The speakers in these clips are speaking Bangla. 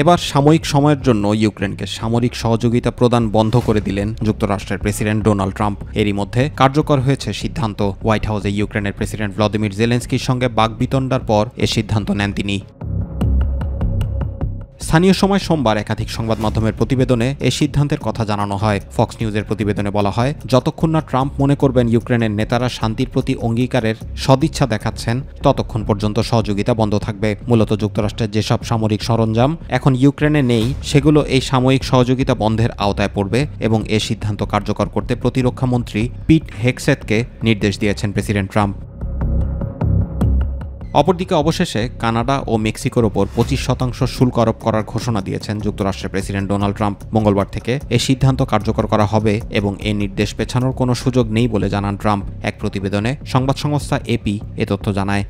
এবার সাময়িক সময়ের জন্য ইউক্রেনকে সামরিক সহযোগিতা প্রদান বন্ধ করে দিলেন যুক্তরাষ্ট্রের প্রেসিডেন্ট ডোনাল্ড ট্রাম্প। এরই মধ্যে কার্যকর হয়েছে সিদ্ধান্ত। হোয়াইট হাউসে ইউক্রেনের প্রেসিডেন্ট ভ্লাদিমির জেলেনস্কির সঙ্গে বাকবিতণ্ডার পর এ সিদ্ধান্ত নেন তিনি। স্থানীয় সময় সোমবার একাধিক সংবাদ মাধ্যমের প্রতিবেদনে এই সিদ্ধান্তের কথা জানানো হয়। ফক্স নিউজের প্রতিবেদনে বলা হয়, যতক্ষণ না ট্রাম্প মনে করবেন ইউক্রেনের নেতারা শান্তির প্রতি অঙ্গীকারের সদিচ্ছা দেখাচ্ছেন, ততক্ষণ পর্যন্ত সহযোগিতা বন্ধ থাকবে। মূলত যুক্তরাষ্ট্রের যেসব সামরিক সরঞ্জাম এখন ইউক্রেনে নেই, সেগুলো এই সাময়িক সহযোগিতা বন্ধের আওতায় পড়বে এবং এ সিদ্ধান্ত কার্যকর করতে প্রতিরক্ষামন্ত্রী পিট হেগসেথকে নির্দেশ দিয়েছেন প্রেসিডেন্ট ট্রাম্প। অপরদিকে অবশেষে কানাডা ও মেক্সিকোর ওপর 25% শুল্ক আরোপ করার ঘোষণা দিয়েছেন যুক্তরাষ্ট্রের প্রেসিডেন্ট ডোনাল্ড ট্রাম্প। মঙ্গলবার থেকে এই সিদ্ধান্ত কার্যকর করা হবে এবং এই নির্দেশ পেছানোর কোনো সুযোগ নেই বলে জানান ট্রাম্প। এক প্রতিবেদনে সংবাদ সংস্থা এপি এ তথ্য জানায়।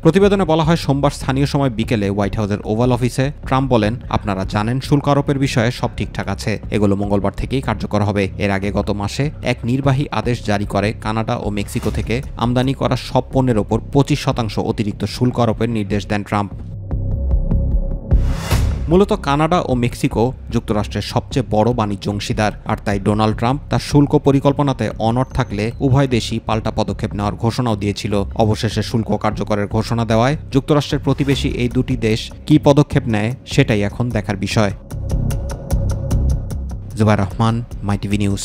প্রতিবেদনে বলা হয়, সোমবার স্থানীয় সময় বিকেলে হোয়াইট হাউসের ওভাল অফিসে ট্রাম্প বলেন, আপনারা জানেন শুল্ক আরোপের বিষয়ে সব ঠিকঠাক আছে, এগুলো মঙ্গলবার থেকেই কার্যকর হবে। এর আগে গত মাসে এক নির্বাহী আদেশ জারি করে কানাডা ও মেক্সিকো থেকে আমদানি করা সব পণ্যের ওপর 25% অতিরিক্ত শুল্ক আরোপের নির্দেশ দেন ট্রাম্প। মূলত কানাডা ও মেক্সিকো যুক্তরাষ্ট্রের সবচেয়ে বড় বাণিজ্য অংশীদার, আর তাই ডোনাল্ড ট্রাম্প তার শুল্ক পরিকল্পনাতে অনড় থাকলে উভয় দেশই পাল্টা পদক্ষেপ নেওয়ার ঘোষণাও দিয়েছিল। অবশেষে শুল্ক কার্যকরের ঘোষণা দেওয়ায় যুক্তরাষ্ট্রের প্রতিবেশী এই দুটি দেশ কী পদক্ষেপ নেয় সেটাই এখন দেখার বিষয়। জুবাইর রহমান, মাই টিভি নিউজ।